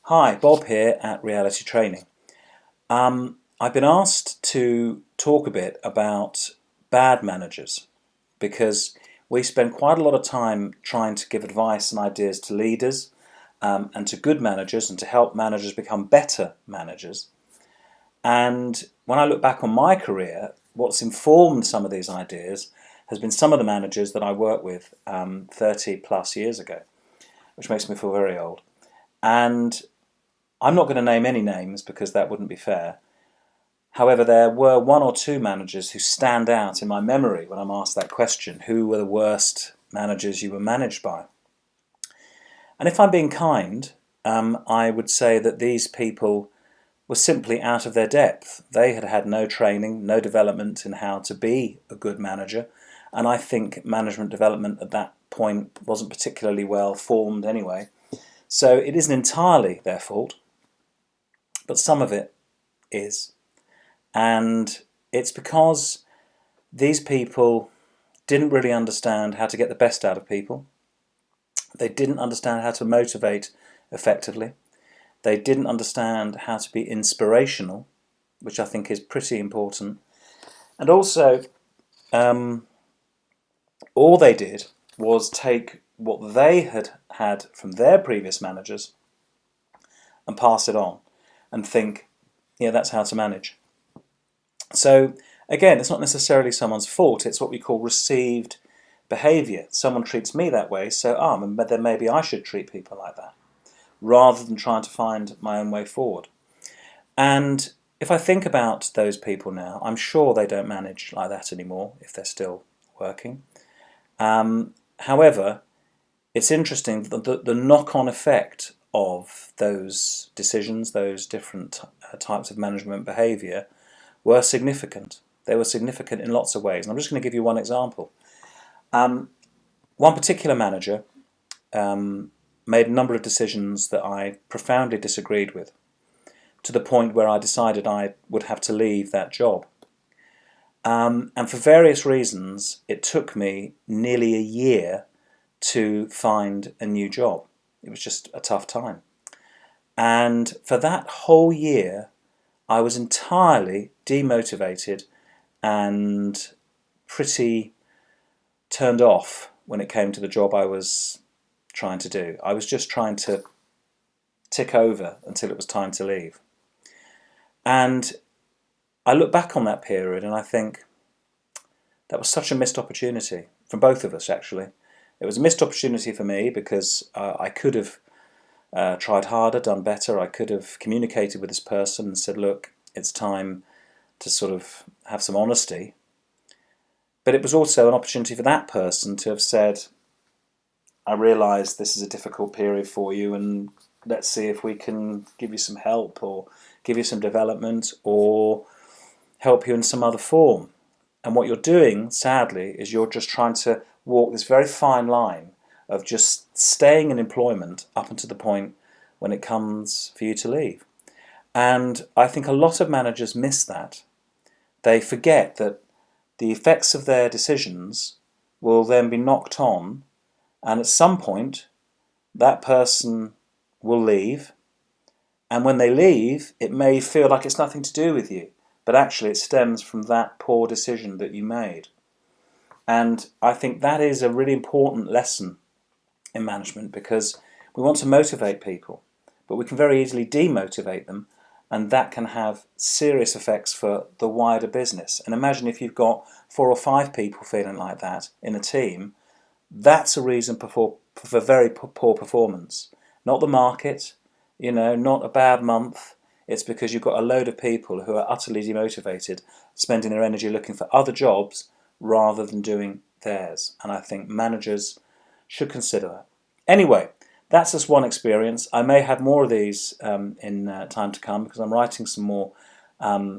Hi, Bob here at Reality Training. I've been asked to talk a bit about bad managers because we spend quite a lot of time trying to give advice and ideas to leaders and to good managers and to help managers become better managers. And when I look back on my career, what's informed some of these ideas has been some of the managers that I worked with 30 plus years ago, which makes me feel very old. And I'm not going to name any names because that wouldn't be fair. However, there were one or two managers who stand out in my memory when I'm asked that question: who were the worst managers you were managed by? And if I'm being kind, I would say that these people were simply out of their depth. They had had no training, no development in how to be a good manager, and I think management development at that point wasn't particularly well formed anyway. So it isn't entirely their fault, but some of it is. And it's because these people didn't really understand how to get the best out of people. They didn't understand how to motivate effectively. They didn't understand how to be inspirational, which I think is pretty important. And also, all they did was take what they had had from their previous managers and pass it on and think, yeah, that's how to manage. So again, it's not necessarily someone's fault, it's what we call received behaviour. Someone treats me that way, so then maybe I should treat people like that, rather than trying to find my own way forward. And if I think about those people now, I'm sure they don't manage like that anymore if they're still working. However, it's interesting that the knock-on effect of those decisions, those different types of management behaviour, were significant. They were significant in lots of ways. And I'm just going to give you one example. One particular manager made a number of decisions that I profoundly disagreed with, to the point where I decided I would have to leave that job. And for various reasons, it took me nearly a year to find a new job. It was just a tough time. And for that whole year, I was entirely demotivated and pretty turned off when it came to the job I was trying to do. I was just trying to tick over until it was time to leave. And I look back on that period and I think that was such a missed opportunity from both of us, actually. It was a missed opportunity for me because I could have tried harder, done better. I could have communicated with this person and said, look, it's time to sort of have some honesty. But it was also an opportunity for that person to have said, I realise this is a difficult period for you, and let's see if we can give you some help or give you some development or help you in some other form. And what you're doing, sadly, is you're just trying to walk this very fine line of just staying in employment up until the point when it comes for you to leave. And I think a lot of managers miss that. They forget that the effects of their decisions will then be knocked on, and at some point that person will leave, and when they leave it may feel like it's nothing to do with you, but actually it stems from that poor decision that you made. And I think that is a really important lesson in management, because we want to motivate people, but we can very easily demotivate them, and that can have serious effects for the wider business. And imagine if you've got 4 or 5 people feeling like that in a team, that's a reason for very poor performance. Not the market, not a bad month. It's because you've got a load of people who are utterly demotivated, spending their energy looking for other jobs rather than doing theirs. And I think managers should consider that. Anyway, that's just one experience. I may have more of these in time to come, because I'm writing some more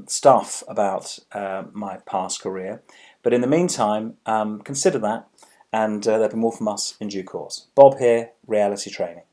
stuff about my past career. But in the meantime, consider that, and there'll be more from us in due course. Bob here, Reality Training.